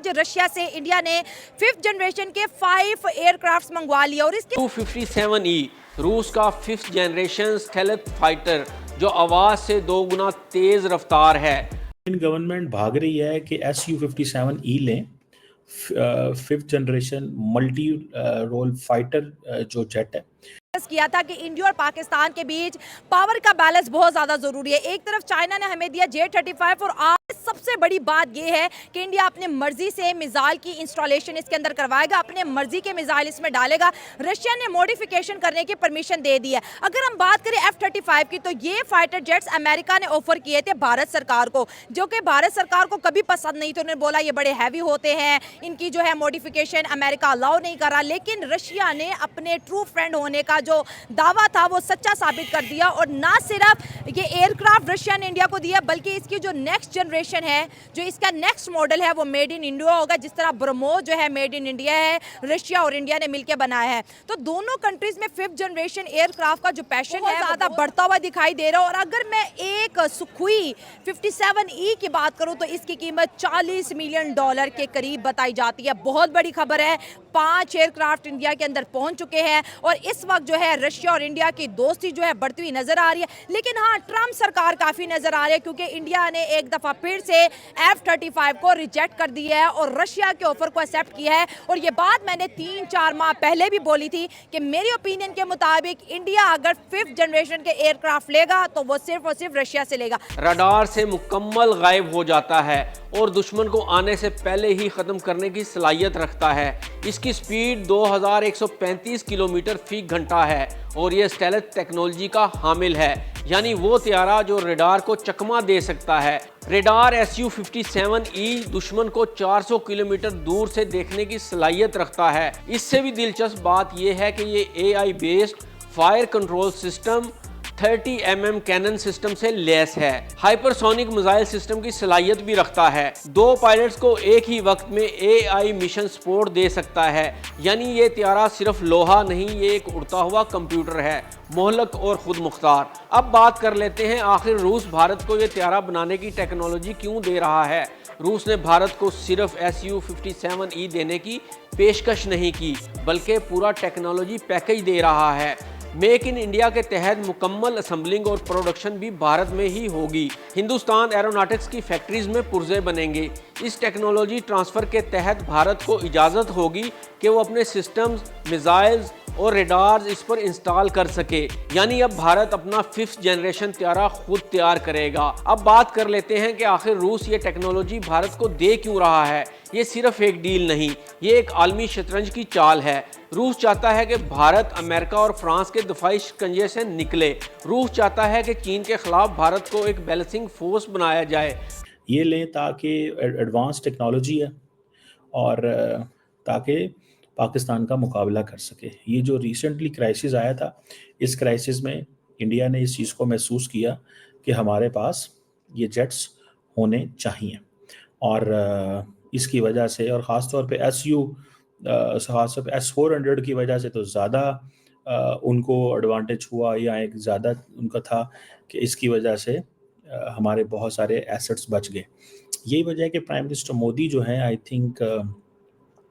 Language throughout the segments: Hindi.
आज रशिया से इंडिया ने 5th जनरेशन के 5 एयरक्राफ्ट मंगवा लिया और इसके Su-57E रूस का 5th जनरेशन स्टेल्थ फाइटर जो आवाज से 2 गुना तेज रफ्तार है। गवर्नमेंट भाग रही है कि Su-57E लें, 5th generation multi role fighter जो जेट है। किया था कि इंडिया और पाकिस्तान के बीच पावर का बैलेंस बहुत ज्यादा जरूरी है। एक तरफ चाइना ने हमें दिया J-35 और आज सबसे बड़ी बात यह है कि इंडिया अपने मर्जी से मिसाइल की इंस्टॉलेशन इसके अंदर करवाएगा, अपने मर्जी के मिसाइल इसमें डालेगा। रशिया ने मॉडिफिकेशन करने की परमिशन दे दी है। अगर हम बात करें F-35 की, तो ये फाइटर जेट्स अमेरिका ने ऑफर किए थे भारत सरकार को, जो कि भारत सरकार को कभी पसंद नहीं थे। उन्होंने बोला ये बड़े हैवी होते हैं, इनकी जो है मॉडिफिकेशन अमेरिका अलाउ नहीं कर रहा। लेकिन रशिया ने अपने ट्रू फ्रेंड होने का जो दावा था वो सच्चा साबित कर दिया और ना सिर्फ ये एयरक्राफ्ट रशिया ने इंडिया को दिया, बल्कि इसकी जो नेक्स्ट जनरेशन है, जो इसका नेक्स्ट मॉडल है, वो मेड इन इंडिया होगा। जिस तरह ब्रह्मोस जो है मेड इन इंडिया है, रशिया और इंडिया ने मिलकर बनाया है। तो दोनों कंट्रीज में 5th जनरेशन एयरक्राफ्ट का जो पैशन है ज्यादा बढ़ता हुआ दिखाई दे रहा है। और अगर मैं एक सुखोई 57E की बात करूं तो इसकी कीमत $40 मिलियन के करीब बताई जाती है। बहुत बड़ी खबर है। 5 एयरक्राफ्ट इंडिया के अंदर पहुंच चुके हैं और इस वक्त जो है रशिया और इंडिया की दोस्ती जो है बढ़ती हुई नजर आ रही है। लेकिन हाँ, ट्रंप सरकार काफी नजर आ रही है, क्योंकि इंडिया ने एक दफा फिर से F-35 को रिजेक्ट कर दिया है और रशिया के ऑफर को एक्सेप्ट किया है। और ये बात मैंने 3-4 माह पहले भी बोली थी कि मेरी ओपिनियन के मुताबिक इंडिया अगर 5th जनरेशन के एयरक्राफ्ट लेगा तो वो सिर्फ और सिर्फ रशिया से लेगा। रडार से मुकम्मल गायब हो जाता है और दुश्मन को आने से पहले ही खत्म करने की सलाहियत रखता है। इसकी स्पीड 2135 किलोमीटर फी घंटा है और ये स्टेल्थ टेक्नोलॉजी का हामिल है, यानी वो त्यारा जो रेडार को चकमा दे सकता है। रेडार Su-57E दुश्मन को 400 किलोमीटर दूर से देखने की सलाहियत रखता है। इससे भी दिलचस्प बात यह है कि ये AI based fire control system 30 mm cannon system से लैस है। हाइपरसोनिक मिसाइल सिस्टम की सलाहियत भी रखता है। 2 पायलट्स को एक ही वक्त में AI मिशन सपोर्ट दे सकता है, यानी ये त्यारा सिर्फ लोहा नहीं, ये एक उड़ता हुआ कंप्यूटर है, मोहलक और खुद मुख्तार। अब बात कर लेते हैं आखिर रूस भारत को ये त्यारा बनाने की टेक्नोलॉजी क्यों दे रहा है। रूस ने भारत को सिर्फ Su-57E देने की पेशकश नहीं की, बल्कि पूरा टेक्नोलॉजी पैकेज दे रहा है। मेक इन इंडिया के तहत मुकम्मल असेंबलिंग और प्रोडक्शन भी भारत में ही होगी। हिंदुस्तान एरोनॉटिक्स की फैक्ट्रीज में पुर्जे बनेंगे। इस टेक्नोलॉजी ट्रांसफ़र के तहत भारत को इजाज़त होगी कि वो अपने सिस्टम्स, मिसाइल्स और रेडार्स इस पर इंस्टॉल कर सके, यानी अब भारत अपना 5th जनरेशन त्यारा खुद तैयार करेगा। अब बात कर लेते हैं कि आखिर रूस ये टेक्नोलॉजी भारत को दे क्यों रहा है। ये सिर्फ एक डील नहीं, ये एक आलमी शतरंज की चाल है। रूस चाहता है कि भारत अमेरिका और फ्रांस के दफाई शिकंजे से निकले। रूस चाहता है कि चीन के खिलाफ भारत को एक बैलेंसिंग फोर्स बनाया जाए। ये लें ताकि एडवांस टेक्नोलॉजी है और ताकि पाकिस्तान का मुकाबला कर सके। ये जो रिसेंटली क्राइसिस आया था, इस क्राइसिस में इंडिया ने इस चीज़ को महसूस किया कि हमारे पास ये जेट्स होने चाहिए और इसकी वजह से, और ख़ास तौर पे S-400 की वजह से तो ज़्यादा उनको एडवांटेज हुआ, या एक ज़्यादा उनका था कि इसकी वजह से हमारे बहुत सारे एसेट्स बच गए। यही वजह है कि प्राइम मिनिस्टर मोदी जो है, I think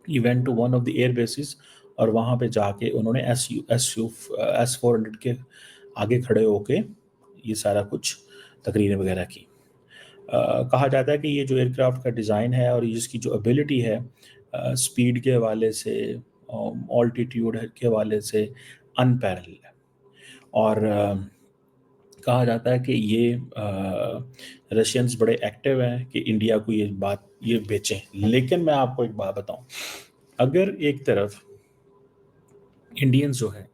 he went to one of the air bases और वहाँ पे जाके उन्होंने S-400 के आगे खड़े होके ये सारा कुछ तकरीरें वगैरह की। कहा जाता है कि ये जो एयरक्राफ्ट का डिज़ाइन है और इसकी जो एबिलिटी है स्पीड के हवाले से, ऑल्टीट्यूड के हवाले से अनपैरेलल है। और कहा जाता है कि ये रशियंस बड़े एक्टिव हैं कि इंडिया को ये बेचें। लेकिन मैं आपको एक बात बताऊं, अगर एक तरफ इंडियंस जो है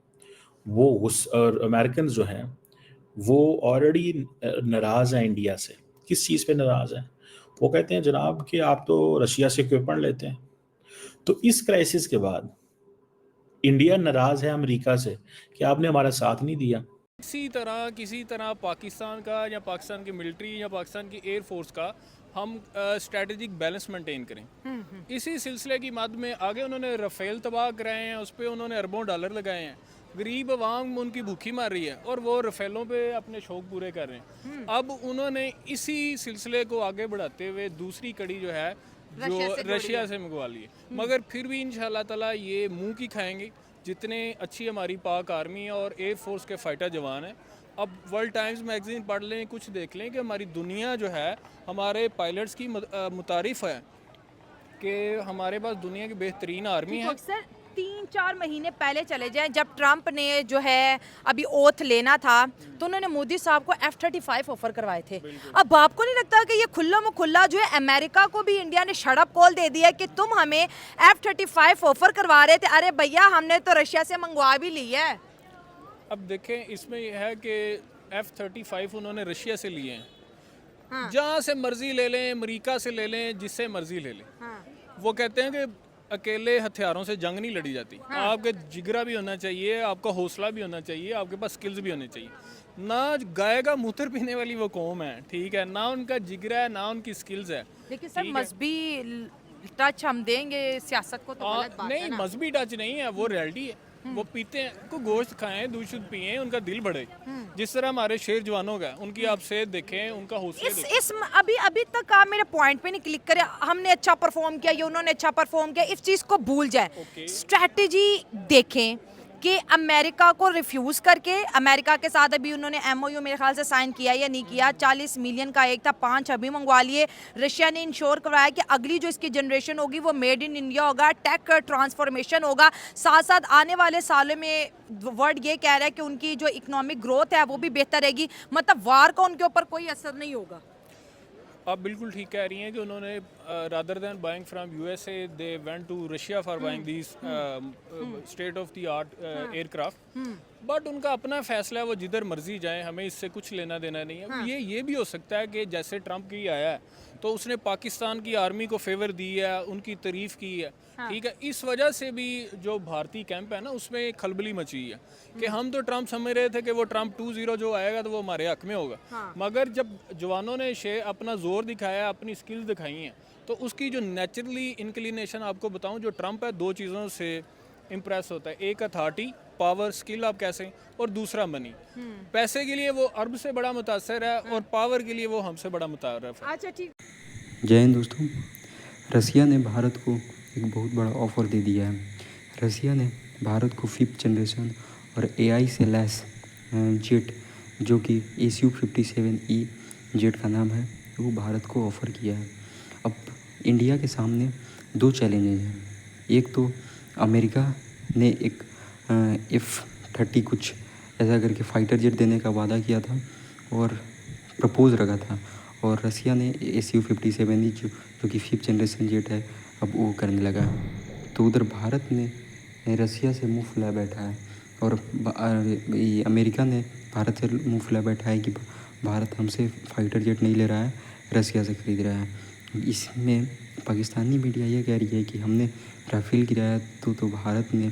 वो और अमेरिकन जो हैं वो ऑलरेडी नाराज़ हैं इंडिया से। किस चीज़ पे नाराज़ हैं? वो कहते हैं जनाब कि आप तो रशिया से इक्विपमेंट लेते हैं। तो इस क्राइसिस के बाद इंडिया नाराज़ है अमेरिका से कि आपने हमारा साथ नहीं दिया। किसी तरह पाकिस्तान का या पाकिस्तान की मिलिट्री या पाकिस्तान की एयर फोर्स का हम स्ट्रेटेजिक बैलेंस मेंटेन करें। इसी सिलसिले की मद में आगे उन्होंने राफेल तबाह कराए हैं, उस पर उन्होंने अरबों डॉलर लगाए हैं। गरीब अवाम उनकी भूखी मार रही है और वो राफेलों पे अपने शौक पूरे कर रहे हैं। अब उन्होंने इसी सिलसिले को आगे बढ़ाते हुए दूसरी कड़ी जो है रशिया से जो रशिया से मंगवा लिए, मगर फिर भी इंशाल्लाह ताला ये मुंह की खाएंगे। जितने अच्छी हमारी पाक आर्मी है और एयर फोर्स के फाइटर जवान हैं, अब वर्ल्ड टाइम्स मैगजीन पढ़ लें, कुछ देख लें कि हमारी दुनिया जो है हमारे पायलट्स की मुतारिफ है कि हमारे पास दुनिया की बेहतरीन आर्मी है। अक्सर 3-4 महीने पहले चले जाएं, जब ट्रंप ने जो है अभी ओथ लेना था तो उन्होंने मोदी साहब को F-35 ऑफर करवाए थे। अब आपको नहीं लगता कि ये खुल्ला मुखुल्ला जो है अमेरिका को भी इंडिया ने शड़प कॉल दे दिया कि तुम हमें F-35 ऑफर करवा रहे थे, अरे भैया हमने तो रशिया से मंगवा भी ली है। अब देखें, इसमें यह है कि F-35 उन्होंने रशिया से लिए हैं। हाँ। जहाँ से मर्जी ले लें, अमेरिका से ले लें, जिससे मर्जी ले लें। हाँ। वो कहते हैं कि अकेले हथियारों से जंग नहीं लड़ी जाती। आपके जिगरा भी होना चाहिए, आपका हौसला भी होना चाहिए, आपके पास स्किल्स भी होने चाहिए। ना गाय का मूत्र पीने वाली वो कौम है, ठीक है, ना उनका जिगरा है, ना उनकी स्किल्स है। लेकिन सर मजहबी टच हम देंगे सियासत को तो गलत बात है नहीं, ना। मजहबी टच नहीं है, वो रियलिटी है। वो पीते हैं, को गोश्त खाएं, दूध शुद्ध पिए, उनका दिल बढ़े। जिस तरह हमारे शेर जवानों का, उनकी आप सेहत देखें, उनका हौसला देखें। इस अभी तक आप मेरे पॉइंट पे नहीं क्लिक करे, हमने अच्छा परफॉर्म किया या उन्होंने अच्छा परफॉर्म किया, इस चीज को भूल जाए। स्ट्रेटजी देखें कि अमेरिका को रिफ्यूज करके, अमेरिका के साथ अभी उन्होंने MOU मेरे ख्याल से साइन किया या नहीं किया, 40 मिलियन का एक था, 5 अभी मंगवा लिए। रशिया ने इंश्योर करवाया कि अगली जो इसकी जनरेशन होगी वो मेड इन इंडिया होगा, टेक ट्रांसफॉर्मेशन होगा। साथ साथ आने वाले सालों में वर्ल्ड ये कह रहा है कि उनकी जो इकोनॉमिक ग्रोथ है वो भी बेहतर रहेगी, मतलब वार का उनके ऊपर कोई असर नहीं होगा। आप बिल्कुल ठीक कह रही हैं कि उन्होंने rather than buying from USA they went to Russia for buying these state of the art aircraft. But उनका अपना फैसला है, वो जिधर मर्जी जाएं, हमें इससे कुछ लेना देना नहीं है। ये भी हो सकता है कि जैसे ट्रंप की आया है तो उसने पाकिस्तान की आर्मी को फेवर दी है, उनकी तारीफ की है, ठीक है। इस वजह से भी जो भारतीय कैंप है ना, उसमें खलबली मची है कि हम तो ट्रंप समझ रहे थे कि वो ट्रंप 2.0 जो आएगा तो वो हमारे हक में होगा। मगर जब जवानों ने अपना जोर दिखाया, अपनी स्किल्स दिखाई हैं, तो उसकी जो नेचुरली इंक्लिनेशन आपको बताऊं, जो ट्रंप है 2 चीज़ों से इम्प्रेस होता है। एक अथॉरिटी, पावर, स्किल आप कैसे, और दूसरा मनी। पैसे के लिए वो अरब से बड़ा मुतासर है और पावर के लिए वो हमसे बड़ा मुतारफ है। अच्छा ठीक। जय हिंद दोस्तों, रसिया ने भारत को एक बहुत बड़ा ऑफ़र दे दिया है। रसिया ने भारत को 5th जनरेशन और AI से लैस जेट, जो कि SU-57E जेट का नाम है, वो भारत को ऑफ़र किया है। अब इंडिया के सामने 2 चैलेंजेस हैं। एक तो अमेरिका ने एक F-30 कुछ ऐसा करके फाइटर जेट देने का वादा किया था और प्रपोज रखा था, और रसिया ने SU-57E जो कि 5th जनरेशन जेट है, अब वो करने लगा है। तो उधर भारत ने रसिया से मुँह फुलाए बैठा है और अमेरिका ने भारत से मुँह फुलाए बैठा है कि भारत हमसे फाइटर जेट नहीं ले रहा है, रसिया से ख़रीद रहा है। इसमें पाकिस्तानी मीडिया ये कह रही है कि हमने राफेल गिराया तो भारत ने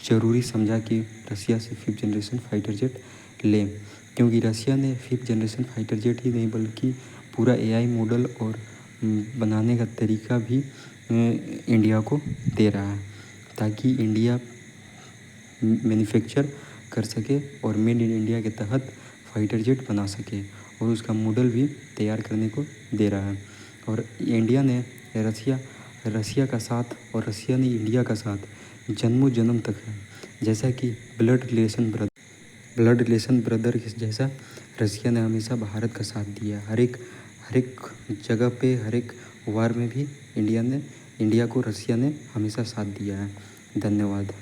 ज़रूरी समझा कि रसिया से 5th जनरेशन फाइटर जेट लें, क्योंकि रसिया ने 5th जनरेशन फाइटर जेट ही नहीं बल्कि पूरा AI मॉडल और बनाने का तरीका भी इंडिया को दे रहा है, ताकि इंडिया मैन्युफैक्चर कर सके और मेड इन इंडिया के तहत फाइटर जेट बना सके, और उसका मॉडल भी तैयार करने को दे रहा है। और इंडिया ने रसिया का साथ, और रसिया ने इंडिया का साथ जन्मों जन्म तक है, जैसा कि ब्लड रिलेशन ब्रदर जैसा रसिया ने हमेशा भारत का साथ दिया। हर एक जगह पे, हर एक वार में भी इंडिया को रसिया ने हमेशा साथ दिया है। धन्यवाद।